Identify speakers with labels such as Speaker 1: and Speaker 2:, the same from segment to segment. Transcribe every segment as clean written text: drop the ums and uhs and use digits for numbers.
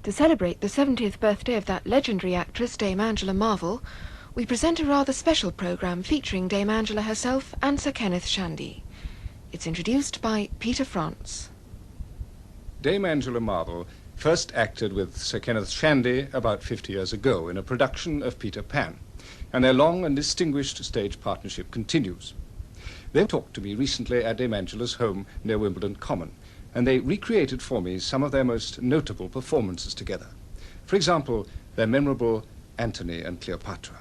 Speaker 1: To celebrate the 70th birthday of that legendary actress, Dame Angela Marvell, we present a rather special programme featuring Dame Angela herself and Sir Kenneth Shandy. It's introduced by Peter France.
Speaker 2: Dame Angela Marvell first acted with Sir Kenneth Shandy about 50 years ago in a production of Peter Pan, and their long and distinguished stage partnership continues. They talked to me recently at Dame Angela's home near Wimbledon Common, and they recreated for me some of their most notable performances together. For example, their memorable Antony and Cleopatra.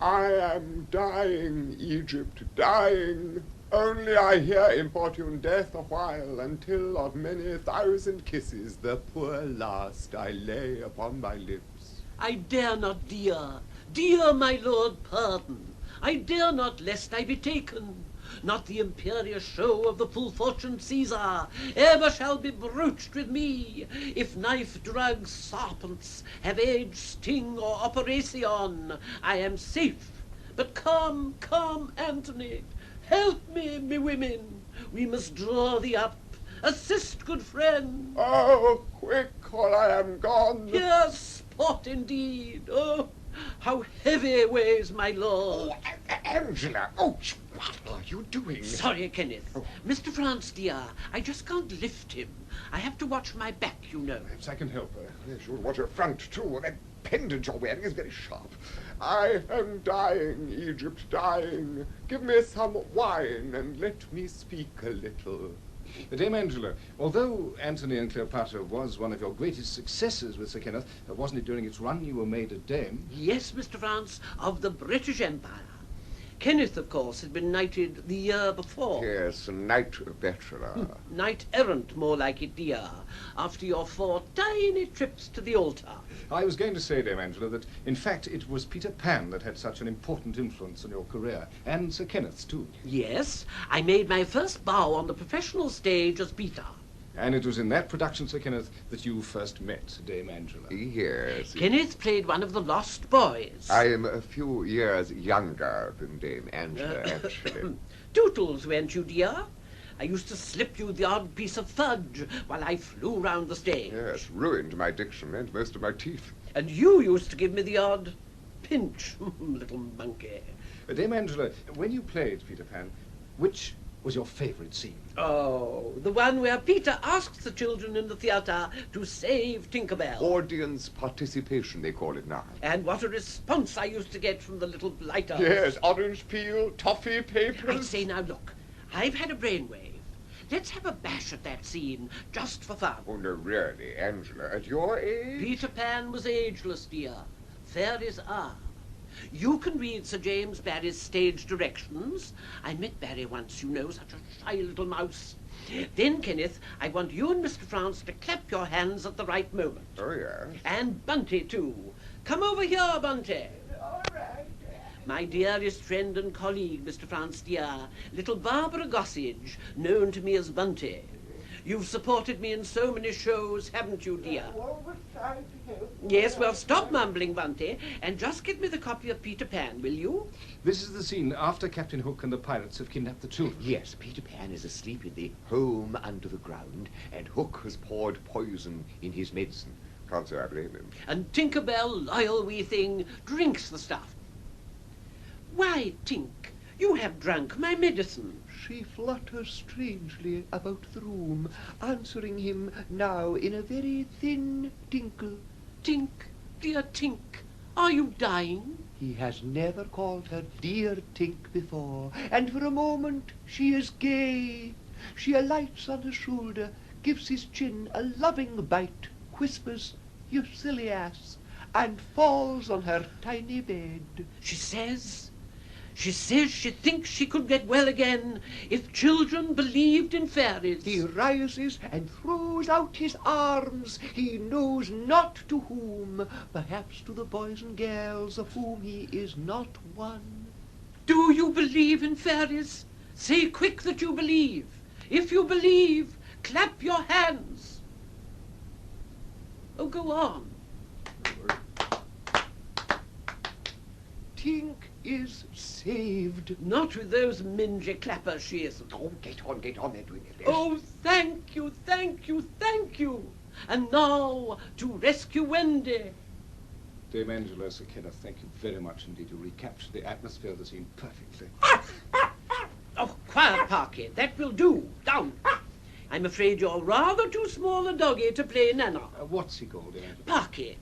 Speaker 3: I am dying, Egypt, dying. Only I hear importune death a while, until of many thousand kisses the poor last I lay upon my lips.
Speaker 4: I dare not, dear, dear my lord, pardon. I dare not, lest I be taken. Not the imperious show of the full-fortuned Caesar ever shall be broached with me, if knife, drugs, serpents have age, sting, or operation. I am safe. But come, come, Antony, help me, me women. We must draw thee up. Assist, good friend.
Speaker 3: Oh, quick, or I am gone.
Speaker 4: Here, spot indeed. Oh, how heavy weighs my lord.
Speaker 3: Oh, Angela, oh, what are you doing?
Speaker 4: Sorry, Kenneth.
Speaker 3: Oh.
Speaker 4: Mr. France, dear, I just can't lift him. I have to watch my back, you know.
Speaker 3: Perhaps I can help her. Yes, you'll watch her front, too. That pendant you're wearing is very sharp. I am dying, Egypt, dying. Give me some wine and let me speak a little.
Speaker 2: Dame Angela, although Antony and Cleopatra was one of your greatest successes with Sir Kenneth, wasn't it during its run you were made a dame?
Speaker 4: Yes, Mr. France, of the British Empire. Kenneth, of course, had been knighted the year before.
Speaker 3: Yes, a knight bachelor.
Speaker 4: Knight-errant, more like it, dear, after your 4 tiny trips to the altar.
Speaker 2: I was going to say, Dame Angela, that in fact it was Peter Pan that had such an important influence on your career, and Sir Kenneth's too.
Speaker 4: Yes, I made my first bow on the professional stage as Peter.
Speaker 2: And it was in that production, Sir Kenneth, that you first met Dame Angela.
Speaker 3: Yes.
Speaker 4: Kenneth played one of the lost boys.
Speaker 3: I am a few years younger than Dame Angela, actually.
Speaker 4: Tootles, weren't you, dear? I used to slip you the odd piece of fudge while I flew round the stage.
Speaker 3: Yes, ruined my diction and most of my teeth.
Speaker 4: And you used to give me the odd pinch, little monkey.
Speaker 2: Dame Angela, when you played Peter Pan, which was your favourite scene?
Speaker 4: Oh, the one where Peter asks the children in the theatre to save Tinkerbell.
Speaker 3: Audience participation, they call it now.
Speaker 4: And what a response I used to get from the little blighters.
Speaker 3: Yes, orange peel, toffee
Speaker 4: I
Speaker 3: papers.
Speaker 4: say, now look, I've had a brainwave. Let's have a bash at that scene, just for fun.
Speaker 3: Oh, no, really, Angela, at your age?
Speaker 4: Peter Pan was ageless, dear. Fairies are. You can read Sir James Barry's stage directions. I met Barry once, you know, such a shy little mouse. Then, Kenneth, I want you and Mr. France to clap your hands at the right moment.
Speaker 3: Oh, yes.
Speaker 4: And Bunty, too. Come over here, Bunty.
Speaker 3: All right.
Speaker 4: My dearest friend and colleague, Mr. France, dear, little Barbara Gossage, known to me as Bunty. You've supported me in so many shows, haven't you, dear? Yes, well, stop mumbling, Bunty, and just get me the copy of Peter Pan, will you?
Speaker 2: This is the scene after Captain Hook and the pirates have kidnapped the children.
Speaker 3: Yes, Peter Pan is asleep in the home under the ground, and Hook has poured poison in his medicine. Can't say I blame him.
Speaker 4: And Tinkerbell, loyal wee thing, drinks the stuff. Why, Tink, you have drunk my medicine.
Speaker 5: She flutters strangely about the room, answering him now in a very thin tinkle.
Speaker 4: Tink, dear Tink, are you dying?
Speaker 5: He has never called her dear Tink before, and for a moment she is gay. She alights on his shoulder, gives his chin a loving bite, whispers, "You silly ass," and falls on her tiny bed.
Speaker 4: She says she thinks she could get well again if children believed in fairies.
Speaker 5: He rises and throws out his arms, he knows not to whom, perhaps to the boys and girls of whom he is not one.
Speaker 4: Do you believe in fairies? Say quick that you believe. If you believe, clap your hands. Oh, go on.
Speaker 5: Tink is saved.
Speaker 4: Not with those mingy clappers, she isn't.
Speaker 3: Oh, get on, they're doing it.
Speaker 4: Oh, thank you, thank you, thank you. And now to rescue Wendy.
Speaker 2: Dame Angela, Sir Kenneth, thank you very much indeed. You recaptured the atmosphere of the scene perfectly.
Speaker 4: Oh, quiet, Parky. That will do. Down. I'm afraid you're rather too small a doggy to play Nana.
Speaker 2: What's he called, Dame Angela?
Speaker 4: Parky.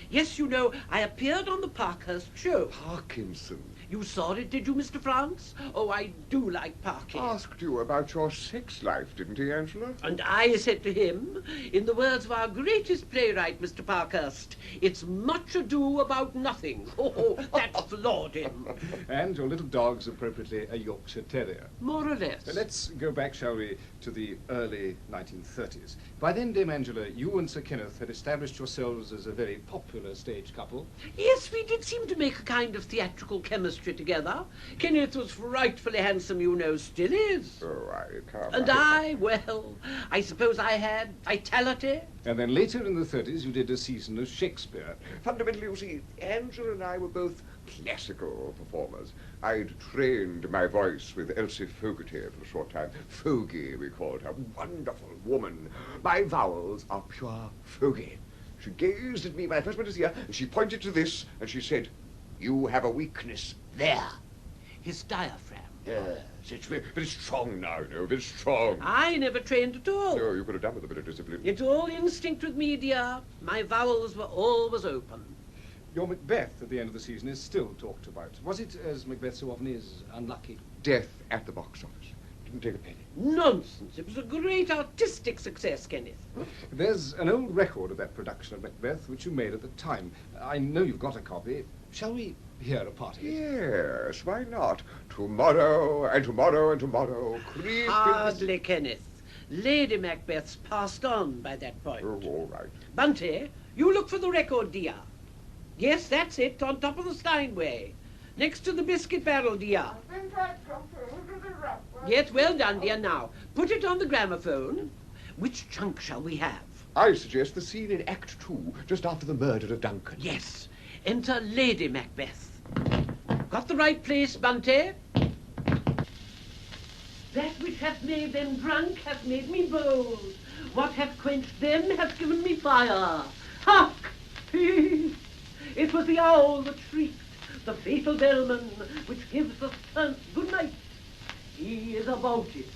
Speaker 4: Yes, you know, I appeared on the Parkhurst show.
Speaker 3: Parkinson
Speaker 4: You saw it, did you, Mr. France? Oh, I do like Parky.
Speaker 3: asked you about your sex life, didn't he, Angela?
Speaker 4: And I said to him, in the words of our greatest playwright, Mr. Parkhurst, it's much ado about nothing. Oh, that floored him.
Speaker 2: And your little dog's appropriately a Yorkshire Terrier.
Speaker 4: More or less.
Speaker 2: Let's go back, shall we, to the early 1930s. By then, Dame Angela, you and Sir Kenneth had established yourselves as a very popular stage couple.
Speaker 4: Yes, we did seem to make a kind of theatrical chemistry together. Kenneth was frightfully handsome, you know, still is.
Speaker 3: Oh, I can't.
Speaker 4: And I, well, I suppose I had vitality.
Speaker 2: And then later in the 30s, you did a season of Shakespeare.
Speaker 3: Fundamentally, you see, Angela and I were both classical performers. I'd trained my voice with Elsie Fogarty for a short time. Fogy, we called her. Wonderful woman. My vowels are pure Fogy. She gazed at me when I first went to see her, and she pointed to this, and she said, "You have a weakness there."
Speaker 4: His diaphragm.
Speaker 3: Yes, it's very strong now, you know, very strong.
Speaker 4: I never trained at all.
Speaker 3: No, you could have done with a bit of discipline.
Speaker 4: It's all instinct with me, dear. My vowels were always open.
Speaker 2: Your Macbeth at the end of the season is still talked about. Was it, as Macbeth so often is, unlucky?
Speaker 3: Death at the box office. Didn't take a penny.
Speaker 4: Nonsense. It was a great artistic success, Kenneth.
Speaker 2: There's an old record of that production of Macbeth which you made at the time. I know you've got a copy. Shall we hear a part of it?
Speaker 3: Yes, why not? Tomorrow, and tomorrow, and tomorrow. Creep
Speaker 4: Hardly, Kenneth. Lady Macbeth's passed on by that point.
Speaker 3: Oh, all right.
Speaker 4: Bunty, you look for the record, dear. Yes, that's it, on top of the Steinway. Next to the biscuit barrel, dear. Yes, well done, dear. Now, put it on the gramophone. Which chunk shall we have?
Speaker 3: I suggest the scene in Act 2, just after the murder of Duncan.
Speaker 4: Yes, enter Lady Macbeth. Got the right place, Bunty? That which hath made them drunk hath made me bold. What hath quenched them hath given me fire. Hark! It was the owl that shrieked, the fatal bellman, which gives the servants good night. He is about it.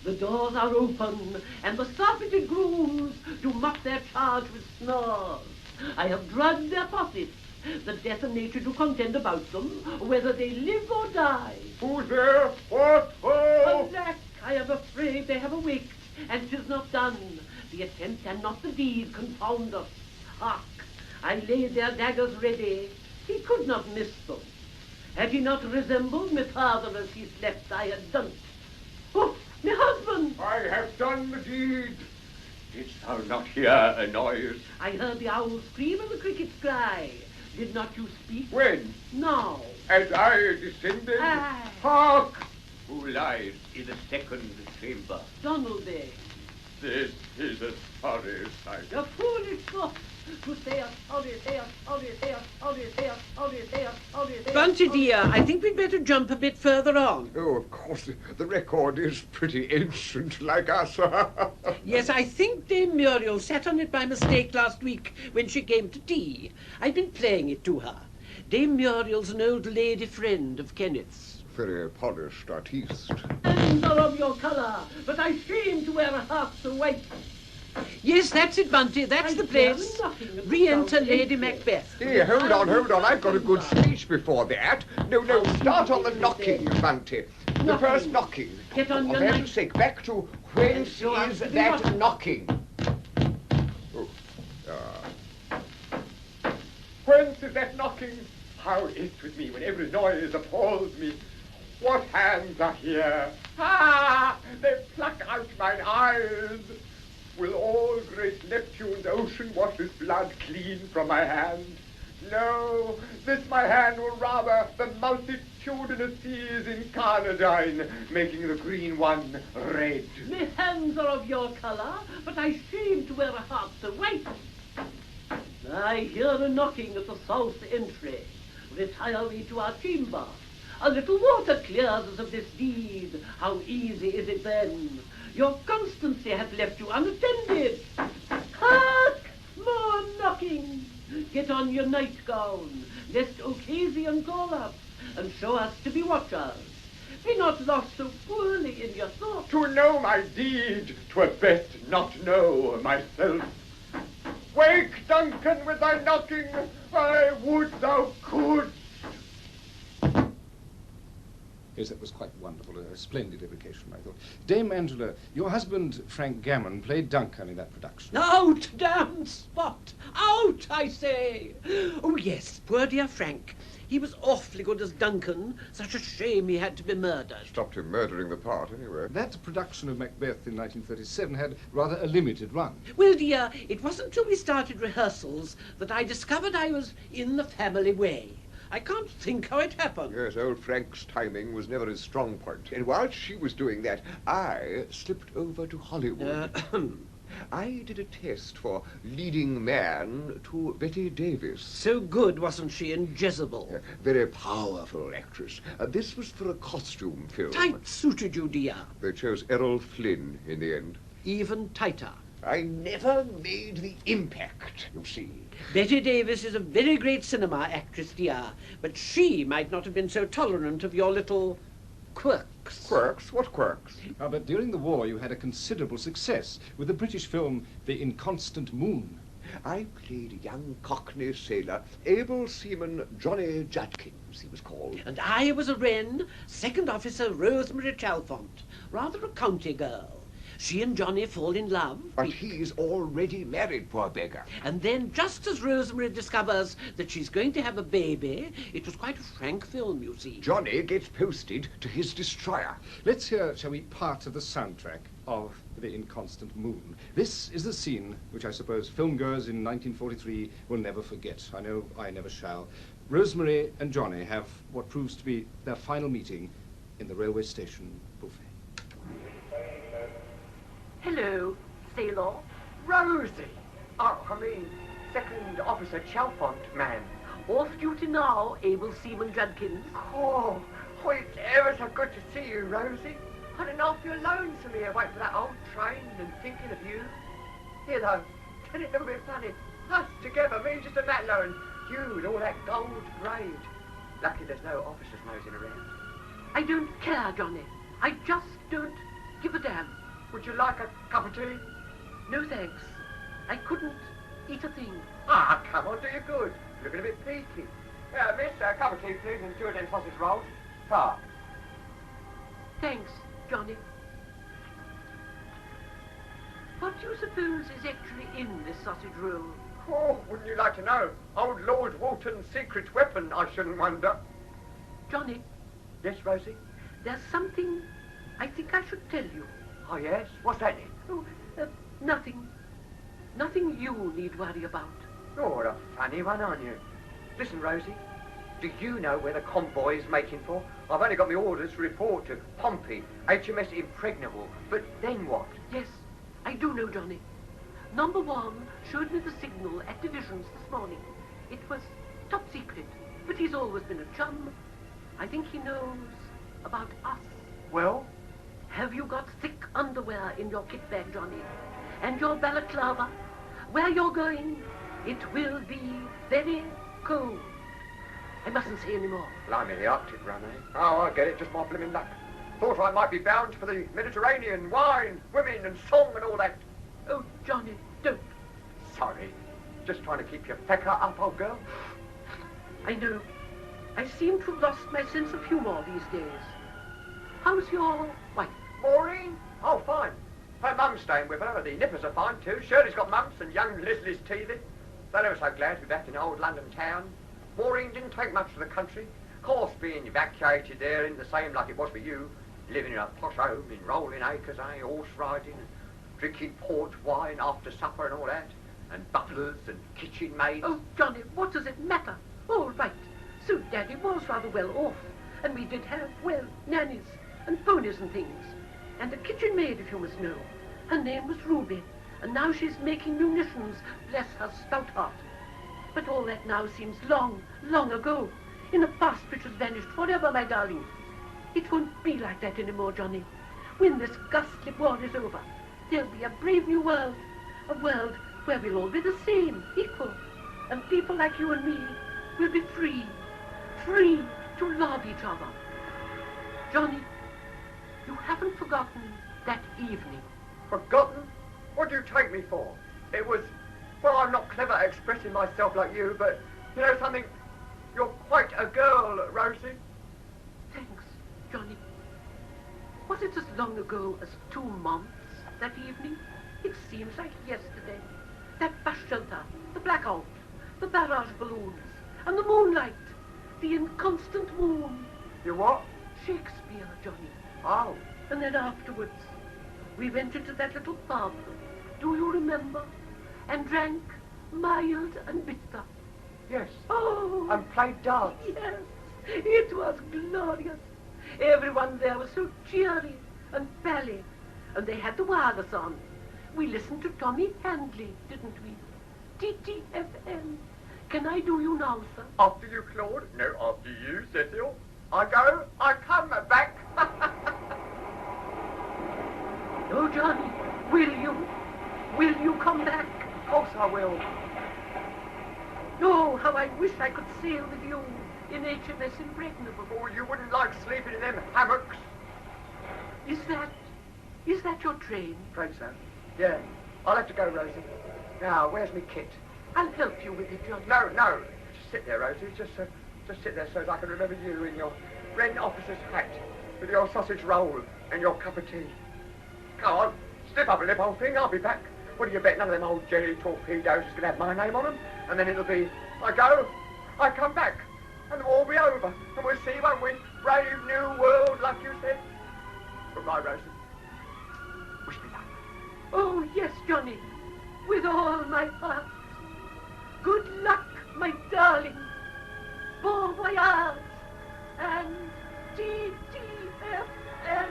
Speaker 4: The doors are open, and the surfeited grooms do mock their charge with snores. I have drugged their posses. The death of nature do contend about them, whether they live or die.
Speaker 3: Who's there? What? Oh!
Speaker 4: Alack, I am afraid they have awaked, and 'tis not done. The attempt and not the deed confound us. Hark! I laid their daggers ready. He could not miss them. Had he not resembled me father as he slept, I had done it. Oh, my husband!
Speaker 3: I have done the deed. Didst thou not hear a noise?
Speaker 4: I heard the owl scream and the crickets cry. Did not you speak?
Speaker 3: When?
Speaker 4: Now.
Speaker 3: As I descended?
Speaker 4: Aye.
Speaker 3: Hark! Who lies in the second chamber?
Speaker 4: Donalby.
Speaker 3: This is a sorry sight.
Speaker 4: The foolish thought to say a sorry, say a sorry, say a sorry, say a sorry, say a sorry, say a Bunty, dear, I think we'd better jump a bit further on.
Speaker 3: Oh, of course, the record is pretty ancient, like us.
Speaker 4: Yes, I think Dame Muriel sat on it by mistake last week when she came to tea. I've been playing it to her. Dame Muriel's an old lady friend of Kenneth's.
Speaker 3: Very polished artiste.
Speaker 4: Hands are of your colour, but I shame to wear a heart so white. Yes, that's it, Bunty, that's the place. Re-enter Lady Macbeth.
Speaker 3: Here, hold on, I've got a good speech before that. No, start on the knocking, Bunty. The first knocking.
Speaker 4: Get on your
Speaker 3: For heaven's sake, back to whence is that knocking? Oh, whence is that knocking? How is't with me when every noise appalls me? What hands are here? Ah! They pluck out mine eyes. Will all great Neptune's ocean wash this blood clean from my hand? No, this my hand will rather the multitudinous seas incarnadine, making the green one red.
Speaker 4: My hands are of your colour, but I shame to wear a heart so white. I hear a knocking at the south entry. Retire we to our chamber. A little water clears us of this deed. How easy is it then? Your constancy hath left you unattended. Hark! get on your nightgown, lest occasion call us, and show us to be watchers. Be not lost so poorly in your thoughts.
Speaker 3: To know my deed, 'twere best not know myself. Wake, Duncan, with thy knocking, I would thou couldst.
Speaker 2: Yes, that was quite wonderful, a splendid evocation, I thought. Dame Angela, your husband, Frank Gammon, played Duncan in that production.
Speaker 4: Out, damned spot! Out, I say! Oh, yes, poor dear Frank. He was awfully good as Duncan. Such a shame he had to be murdered.
Speaker 3: Stopped him murdering the part, anyway.
Speaker 2: That production of Macbeth in 1937 had rather a limited run.
Speaker 4: Well, dear, it wasn't till we started rehearsals that I discovered I was in the family way. I can't think how it happened.
Speaker 3: Yes, old Frank's timing was never his strong point. And while she was doing that, I slipped over to Hollywood. I did a test for leading man to Betty Davis.
Speaker 4: So good, wasn't she, in Jezebel?
Speaker 3: Very powerful actress. This was for a costume film.
Speaker 4: Tight suited you, dear.
Speaker 3: They chose Errol Flynn in the end.
Speaker 4: Even tighter.
Speaker 3: I never made the impact, you see.
Speaker 4: Betty Davis is a very great cinema actress, dear, but she might not have been so tolerant of your little quirks.
Speaker 3: Quirks? What quirks?
Speaker 2: But during the war you had a considerable success with the British film The Inconstant Moon.
Speaker 3: I played a young Cockney sailor, able seaman Johnny Judkins, he was called.
Speaker 4: And I was a wren, second officer Rosemary Chalfont, rather a county girl. She and Johnny fall in love.
Speaker 3: But he's already married, poor beggar.
Speaker 4: And then, just as Rosemary discovers that she's going to have a baby, it was quite a frank film, you see.
Speaker 3: Johnny gets posted to his destroyer.
Speaker 2: Let's hear, shall we, part of the soundtrack of The Inconstant Moon. This is the scene which I suppose filmgoers in 1943 will never forget. I know I never shall. Rosemary and Johnny have what proves to be their final meeting in the railway station buffet.
Speaker 6: Hello, sailor.
Speaker 5: Rosie! Oh, I mean, Second Officer Chalfont, man.
Speaker 6: Off duty now, able seaman Judkins.
Speaker 5: Oh, it's ever so good to see you, Rosie. I don't know if you're lonesome here, waiting for that old train and thinking of you. Here, though, can it look a bit funny? Us together, me just a Matlow and you with all that gold braid. Lucky there's no officers nosing around.
Speaker 6: I don't care, Johnny. I just don't give a damn.
Speaker 5: Would you like a cup of tea?
Speaker 6: No thanks. I couldn't eat a thing.
Speaker 5: Ah, come on, do you good. Looking a bit peaky. Miss, a cup of tea, please, and 2 of them sausage rolls. Ah.
Speaker 6: Thanks, Johnny. What do you suppose is actually in this sausage roll?
Speaker 5: Oh, wouldn't you like to know? Old Lord Walton's secret weapon, I shouldn't wonder.
Speaker 6: Johnny,
Speaker 5: Yes, Rosie?
Speaker 6: there's something I think I should tell you.
Speaker 5: Oh, yes? What's that, then?
Speaker 6: Oh, nothing. Nothing you need worry about.
Speaker 5: Oh, what a funny one, aren't you? Listen, Rosie, do you know where the convoy is making for? I've only got my orders to report to Pompey, HMS Impregnable. But then what?
Speaker 6: Yes, I do know, Johnny. Number 1 showed me the signal at divisions this morning. It was top secret, but he's always been a chum. I think he knows about us.
Speaker 5: Well?
Speaker 6: Have you got thick underwear in your kit bag, Johnny? And your balaclava? Where you're going, it will be very cold. I mustn't say any more.
Speaker 5: Blimey, the Arctic run, eh? Oh, I get it, just my blimmin' luck. Thought I might be bound for the Mediterranean, wine, women and song and all that.
Speaker 6: Oh, Johnny, don't.
Speaker 5: Sorry. Just trying to keep your pecker up, old girl.
Speaker 6: I know. I seem to have lost my sense of humour these days. How's your wife?
Speaker 5: Maureen? Oh, fine. Her mum's staying with her. The nippers are fine, too. Shirley's got mumps and young Leslie's teething. They're ever so glad to be back in old London town. Maureen didn't take much to the country. Of course, being evacuated there isn't the same like it was for you. Living in a posh home in rolling acres, eh? Horse riding and drinking port wine after supper and all that. And butlers and kitchen maids.
Speaker 6: Oh, Johnny, what does it matter? All right. So Daddy was rather well off. And we did have, well, nannies and ponies and things. And a kitchen maid, if you must know. Her name was Ruby. And now she's making munitions, bless her stout heart. But all that now seems long, long ago. In a past which has vanished forever, my darling. It won't be like that anymore, Johnny. When this ghastly war is over, there'll be a brave new world. A world where we'll all be the same, equal. And people people like you and me will be free. Free to love each other. Johnny, you haven't forgotten that evening.
Speaker 7: Forgotten? What do you take me for? It was... Well, I'm not clever at expressing myself like you, but you know something? You're quite a girl, Rosie.
Speaker 6: Thanks, Johnny. Was it as long ago as 2 months that evening? It seems like yesterday. That bus shelter, the blackout, the barrage balloons, and the moonlight, the inconstant moon.
Speaker 7: You what?
Speaker 6: Shakespeare, Johnny.
Speaker 7: Oh.
Speaker 6: And then afterwards, we went into that little pub, do you remember? And drank mild and bitter.
Speaker 7: Yes.
Speaker 6: Oh.
Speaker 7: And played dance.
Speaker 6: Yes, it was glorious. Everyone there was so cheery and bally, and they had the wireless on. We listened to Tommy Handley, didn't we? TTFN. Can I do you now, sir?
Speaker 7: After you, Claude? No, after you, Cecil. I go, I come back.
Speaker 6: No, Johnny, will you? Will you come back?
Speaker 7: Of course I will.
Speaker 6: Oh, how I wish I could sail with you in HMS Impregnable.
Speaker 7: Oh, you wouldn't like sleeping in them hammocks.
Speaker 6: Is that your train?
Speaker 7: Afraid so. Yeah. I'll have to go, Rosie. Now, where's me kit?
Speaker 6: I'll help you with it, Johnny.
Speaker 7: No. Just sit there, Rosie. Just sit there so that I can remember you in your Red officer's hat with your sausage roll and your cup of tea. Come on, step up a lip, old thing. I'll be back. What do you bet? None of them old jelly torpedoes is going to have my name on them. And then it'll be, I go, I come back, and the war'll be over. And we'll see, won't we? Brave new world, like you said. Goodbye, Rosie. Wish me luck.
Speaker 6: Oh, yes, Johnny. With all my heart. Good luck, my darling. Bon voyage. And TTFN.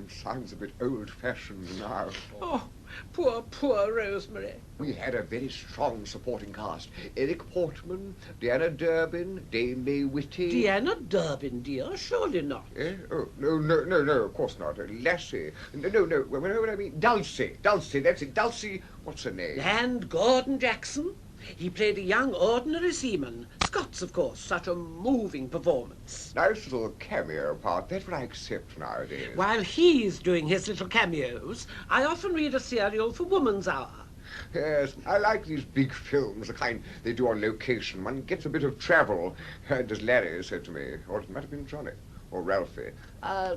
Speaker 3: Sounds a bit old-fashioned now.
Speaker 4: Oh, poor Rosemary.
Speaker 5: We had a very strong supporting cast. Eric Portman, Deanna Durbin, Dame May Whitty.
Speaker 4: Deanna Durbin, dear, surely not.
Speaker 3: Eh? Oh, no, of course not. Lassie. No, what I mean, Dulcie, that's it, Dulcie, what's her name?
Speaker 4: And Gordon Jackson. He played a young ordinary seaman. Scots, of course. Such a moving performance.
Speaker 3: Nice little cameo part, that's what I accept nowadays.
Speaker 4: While he's doing his little cameos, I often read a serial for Woman's Hour.
Speaker 3: Yes, I like these big films, the kind they do on location. One gets a bit of travel, as Larry said to me, or it might have been Johnny, or Ralphie.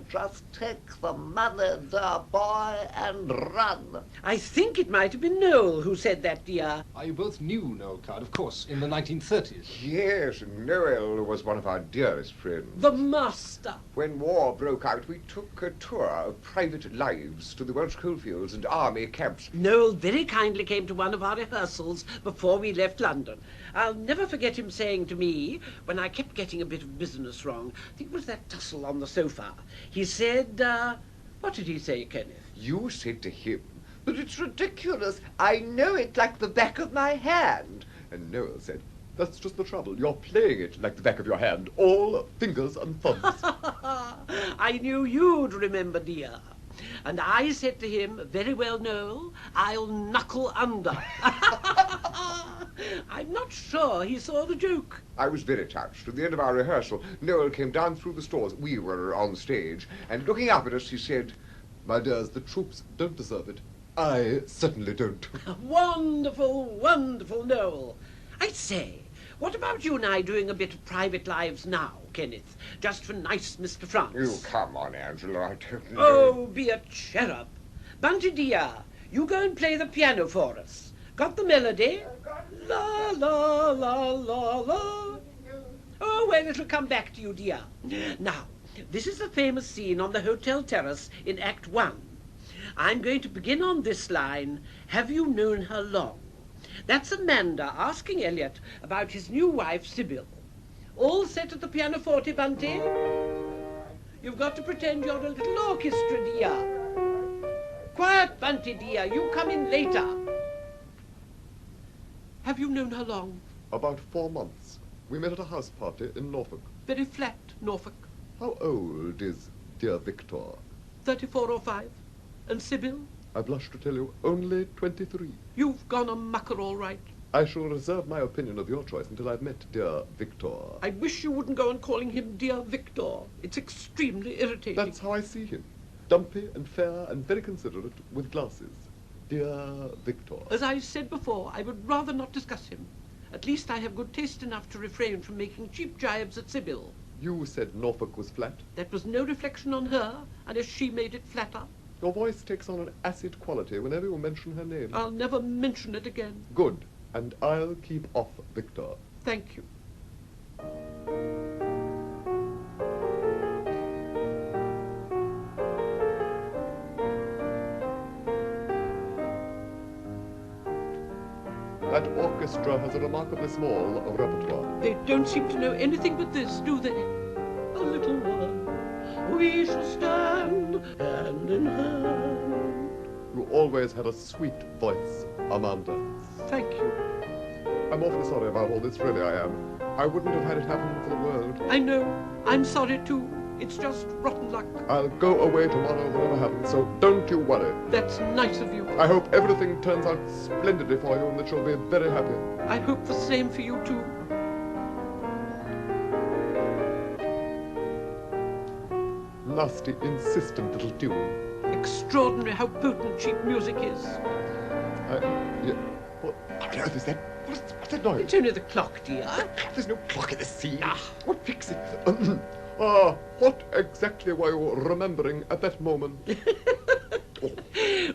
Speaker 5: Just take the money, dear boy, and run.
Speaker 4: I think it might have been Noel who said that, dear.
Speaker 2: You both knew Noel Coward, of course, in the 1930s.
Speaker 3: Yes, Noel was one of our dearest friends.
Speaker 4: The master.
Speaker 3: When war broke out, we took a tour of private lives to the Welsh coalfields and army camps.
Speaker 4: Noel very kindly came to one of our rehearsals before we left London. I'll never forget him saying to me, when I kept getting a bit of business wrong, I think it was that tussle on the sofa, he said, what did he say, Kenneth?
Speaker 3: You said to him,
Speaker 5: But it's ridiculous. I know it like the back of my hand.
Speaker 3: and Noel said, that's just the trouble. You're playing it like the back of your hand, all fingers and thumbs.
Speaker 4: I knew you'd remember, dear. And I said to him, very well, Noel, I'll knuckle under. I'm not sure he saw the joke.
Speaker 3: I was very touched. At the end of our rehearsal, Noel came down through the stores. We were on stage, and looking up at us, he said, my dears, the troops don't deserve it. I certainly don't.
Speaker 4: Wonderful, wonderful, Noel. I say, what about you and I doing a bit of private lives now, Kenneth? Just for nice Mr. France.
Speaker 3: You come on, Angela, I don't know.
Speaker 4: Oh, be a cherub. Bunty dear, you go and play the piano for us. Got the melody? La, la, la, la, la. Oh, well, it'll come back to you, dear. Now, this is the famous scene on the hotel terrace in Act 1. I'm going to begin on this line, have you known her long? That's Amanda asking Elliot about his new wife, Sybil. All set at the pianoforte, Bunty? You've got to pretend you're a little orchestra, dear. Quiet, Bunty, dear. You come in later. Have you known her long?
Speaker 3: About 4 months. We met at a house party in Norfolk.
Speaker 4: Very flat, Norfolk.
Speaker 3: How old is dear Victor?
Speaker 4: 34 or 5. And Sybil?
Speaker 3: I blush to tell you, only 23.
Speaker 4: You've gone a mucker all right.
Speaker 3: I shall reserve my opinion of your choice until I've met dear Victor.
Speaker 4: I wish you wouldn't go on calling him dear Victor. It's extremely irritating.
Speaker 3: That's how I see him. Dumpy and fair and very considerate with glasses. Dear Victor.
Speaker 4: As I said before, I would rather not discuss him. At least I have good taste enough to refrain from making cheap jibes at Sybil.
Speaker 3: You said Norfolk was flat.
Speaker 4: That was no reflection on her, unless she made it flatter.
Speaker 3: Your voice takes on an acid quality whenever you mention her name.
Speaker 4: I'll never mention it again.
Speaker 3: Good. And I'll keep off Victor.
Speaker 4: Thank you.
Speaker 3: That orchestra has a remarkably small repertoire.
Speaker 4: They don't seem to know anything but this, do they? A little one, we shall stand hand in hand.
Speaker 3: You always had a sweet voice, Amanda.
Speaker 4: Thank you.
Speaker 3: I'm awfully sorry about all this, really I am. I wouldn't have had it happen for the world.
Speaker 4: I know. I'm sorry too. It's just rotten luck.
Speaker 3: I'll go away tomorrow, whatever happens, so don't you worry.
Speaker 4: That's nice of you.
Speaker 3: I hope everything turns out splendidly for you and that you'll be very happy.
Speaker 4: I hope the same for you too.
Speaker 3: Nasty, insistent little tune.
Speaker 4: Extraordinary how potent cheap music is.
Speaker 3: Yeah. What on earth is that? What's that noise?
Speaker 4: It's only the clock, dear.
Speaker 3: There's no clock in the scene. What fix it? What exactly were you remembering at that moment?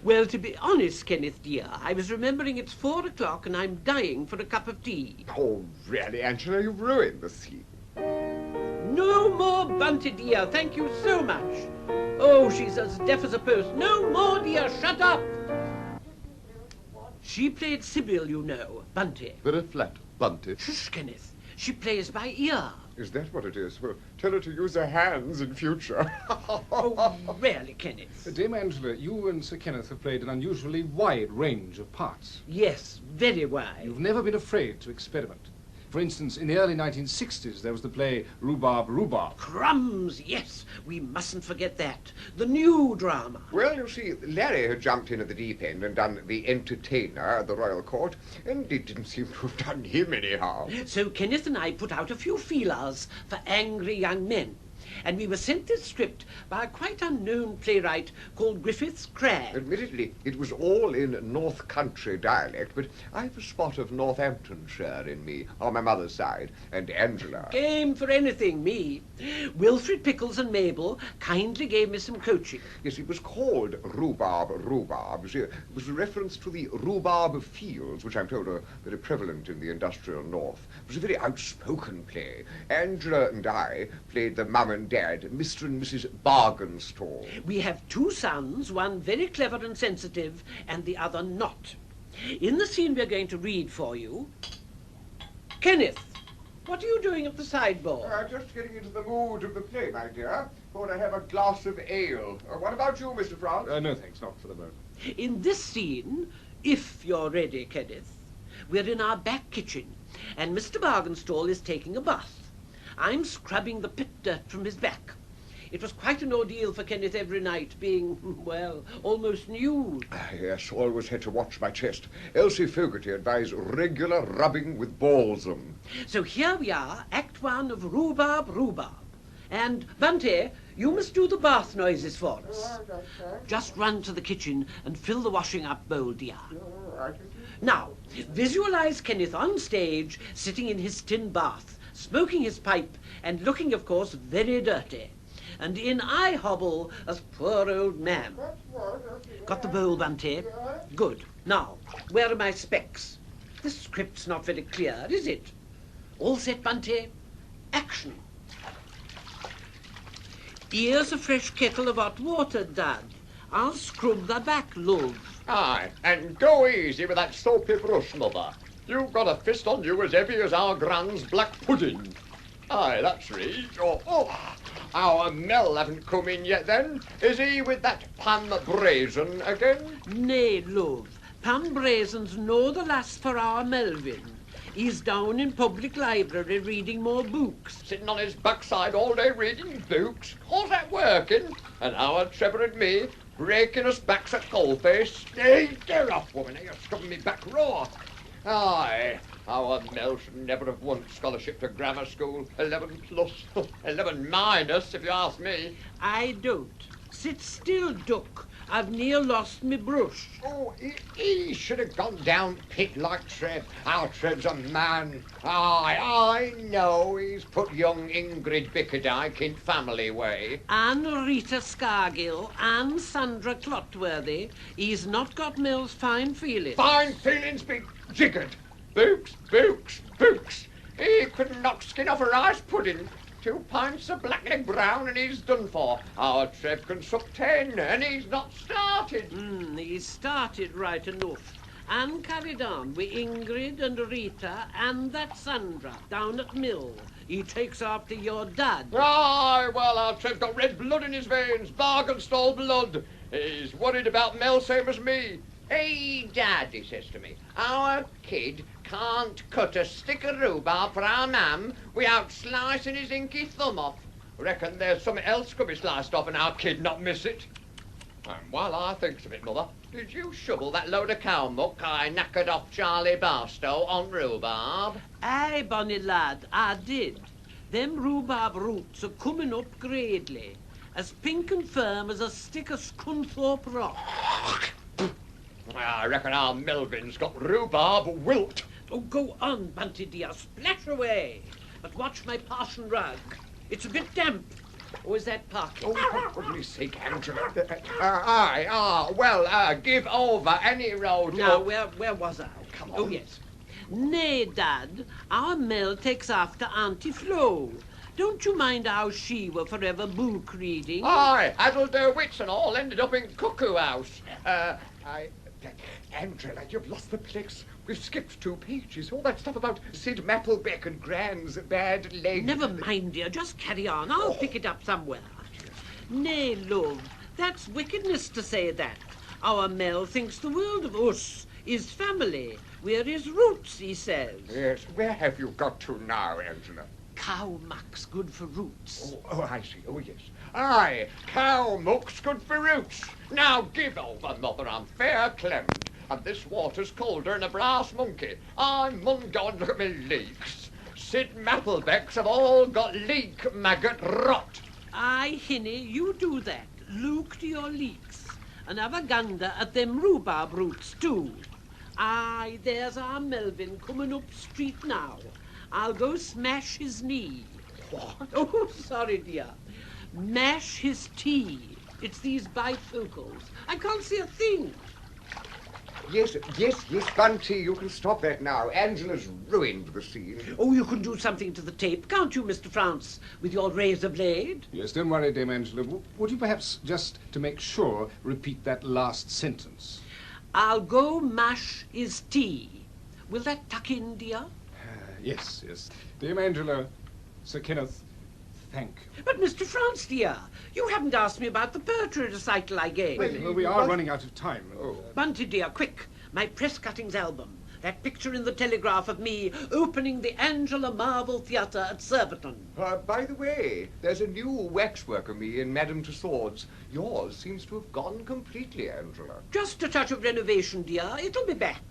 Speaker 4: Well, to be honest, Kenneth, dear, I was remembering it's 4 o'clock and I'm dying for a cup of tea.
Speaker 3: Oh, really, Angela, you've ruined the scene.
Speaker 4: No more Bunty, dear. Thank you so much. Oh, she's as deaf as a post. No more, dear. Shut up. She played Sybil, you know, Bunty.
Speaker 3: Very flat, Bunty.
Speaker 4: Shush, Kenneth. She plays by ear.
Speaker 3: Is that what it is? Well, tell her to use her hands in future.
Speaker 4: Oh, really, Kenneth?
Speaker 2: Dame Angela, you and Sir Kenneth have played an unusually wide range of parts.
Speaker 4: Yes, very wide.
Speaker 2: You've never been afraid to experiment. For instance, in the early 1960s, there was the play Rhubarb, Rhubarb.
Speaker 4: Crumbs, yes. We mustn't forget that. The new drama.
Speaker 7: Well, you see, Larry had jumped in at the deep end and done the entertainer at the Royal Court, and it didn't seem to have done him any harm.
Speaker 4: So Kenneth and I put out a few feelers for angry young men. And we were sent this script by a quite unknown playwright called Griffith's Crag.
Speaker 7: Admittedly, it was all in North Country dialect, but I've a spot of Northamptonshire in me, on my mother's side, and Angela.
Speaker 4: Game for anything, me. Wilfred Pickles and Mabel kindly gave me some coaching.
Speaker 7: Yes, it was called Rhubarb, Rhubarb. See, it was a reference to the rhubarb fields, which I'm told are very prevalent in the industrial north. It was a very outspoken play. Angela and I played the mum and dad, Mr. and Mrs. Bargainstall.
Speaker 4: We have 2 sons, one very clever and sensitive, and the other not. In the scene we're going to read for you... Kenneth, what are you doing at the sideboard?
Speaker 7: Just getting into the mood of the play, my dear. Thought I'd have a glass of ale. What about you, Mr. France?
Speaker 2: No, thanks, not for the moment.
Speaker 4: In this scene, if you're ready, Kenneth, we're in our back kitchen, and Mr. Bargainstall is taking a bath. I'm scrubbing the pit dirt from his back. It was quite an ordeal for Kenneth every night, being, well, almost nude.
Speaker 7: Yes, always had to watch my chest. Elsie Fogarty advised regular rubbing with balsam.
Speaker 4: So here we are, Act 1 of Rhubarb, Rhubarb. And, Bunty, you must do the bath noises for us. Just run to the kitchen and fill the washing up bowl, dear. Now, visualize Kenneth on stage, sitting in his tin bath, smoking his pipe, and looking, of course, very dirty. And in I hobble as poor old man. Got the bowl, Bunty? Good. Now, where are my specs? This script's not very clear, is it? All set, Bunty? Action. Here's a fresh kettle of hot water, Dad. I'll scrub the back, love.
Speaker 8: Aye, and go easy with that soapy brush, Mother. You've got a fist on you as heavy as our Gran's black pudding. Aye, that's right. Our Mel haven't come in yet, then. Is he with that pan brazen again?
Speaker 4: Nay, love. Pan brazen's no the last for our Melvin. He's down in public library reading more books.
Speaker 8: Sitting on his backside all day reading books. How's that working? And our Trevor and me breaking us backs at coalface. Hey, get off, woman. You're stubbing me back raw. Aye, our Mel should never have won scholarship to grammar school. 11 plus, 11 minus, if you ask me.
Speaker 4: I don't. Sit still, Duck. I've near lost me brush.
Speaker 8: Oh, he should have gone down pit like Trev. Our Trev's a man. Aye, I know he's put young Ingrid Bickerdike in family way.
Speaker 4: And Rita Scargill and Sandra Clotworthy. He's not got Mel's fine feelings.
Speaker 8: Fine feelings be jiggered. Books, books, books. He couldn't knock skin off a rice pudding. 2 pints of blackleg brown and he's done for. Our Trev can suck 10 and he's not started.
Speaker 4: He's started right enough. And carried on with Ingrid and Rita and that Sandra down at Mill. He takes after your dad.
Speaker 8: Aye, well, our Trev's got red blood in his veins, bargain stole blood. He's worried about Mel same as me. Hey, Dad, he says to me, our kid can't cut a stick of rhubarb for our mam without slicing his inky thumb off. Reckon there's something else could be sliced off and our kid not miss it. And while I thinks of it, Mother, did you shovel that load of cow muck I knackered off Charlie Barstow on rhubarb?
Speaker 4: Aye, bonny lad, I did. Them rhubarb roots are coming up greatly, as pink and firm as a stick of Scunthorpe rock.
Speaker 8: I reckon our Melvin's got rhubarb wilt.
Speaker 4: Oh, go on, Bunty dear, splash away. But watch my parson rug. It's a bit damp. Or is that parking?
Speaker 8: Oh, for goodness sake, Angela. Give over any road.
Speaker 4: Now, where was I?
Speaker 8: Come
Speaker 4: Oh,
Speaker 8: on.
Speaker 4: yes. Nay, Dad, our Mel takes after Auntie Flo. Don't you mind how she were forever book reading?
Speaker 8: Aye, addled their wits and all ended up in Cuckoo House. Angela, you've lost the place. We've skipped 2 pages. All that stuff about Sid Mapplebeck and Gran's bad leg.
Speaker 4: Never mind, dear. Just carry on. I'll pick it up somewhere. Nay, love, that's wickedness to say that. Our Mel thinks the world of us, his family. We're his roots, he says.
Speaker 8: Yes, where have you got to now, Angela?
Speaker 4: Cow muck's good for roots.
Speaker 8: Oh, I see. Oh, yes. Aye, cow muck's good for roots. Now give over, Mother. I'm fair clemmed. And this water's colder than a brass monkey. I mun go and look at me leaks. Sid Mapplebeck's have all got leak maggot rot.
Speaker 4: Aye, Hinny, you do that. Look to your leaks. And have a gander at them rhubarb roots, too. Aye, there's our Melvin coming up street now. I'll go smash his knee.
Speaker 8: What?
Speaker 4: Oh, sorry, dear. Mash his tea. It's these bifocals. I can't see a thing.
Speaker 3: Yes, Bunty, you can stop that now. Angela's ruined the scene.
Speaker 4: Oh, you can do something to the tape, can't you, Mr. France, with your razor blade?
Speaker 2: Yes, don't worry, Dame Angela. Would you perhaps, just to make sure, repeat that last sentence?
Speaker 4: I'll go mash his tea. Will that tuck in, dear?
Speaker 2: Yes. Dame Angela, Sir Kenneth, thank you.
Speaker 4: But, Mr. France, dear, you haven't asked me about the poetry recital I gave.
Speaker 2: Well, we are running out of time.
Speaker 4: Bunty, dear, quick. My press cuttings album. That picture in the Telegraph of me opening the Angela Marvell Theatre at Surbiton.
Speaker 3: By the way, there's a new waxwork of me in Madame Tussauds. Yours seems to have gone completely, Angela.
Speaker 4: Just a touch of renovation, dear. It'll be back.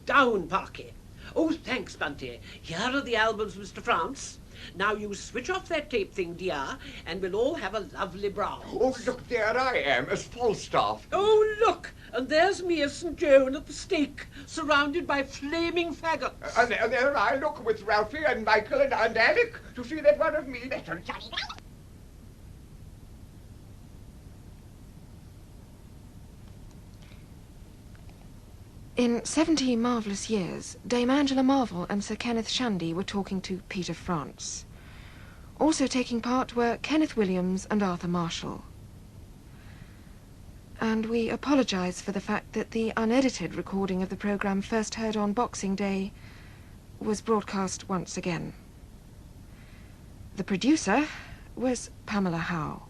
Speaker 4: Down, Parky. Oh, thanks, Bunty. Here are the albums, Mr. France. Now you switch off that tape thing, dear, and we'll all have a lovely browse.
Speaker 3: Oh, look, there I am, as Falstaff.
Speaker 4: Oh, look, and there's me as St. Joan at the stake, surrounded by flaming faggots.
Speaker 3: And there I look with Ralphie and Michael and Alec to see that one of me.
Speaker 1: In 17 marvellous years, Dame Angela Marvell and Sir Kenneth Shandy were talking to Peter France. Also taking part were Kenneth Williams and Arthur Marshall. And we apologise for the fact that the unedited recording of the programme first heard on Boxing Day was broadcast once again. The producer was Pamela Howe.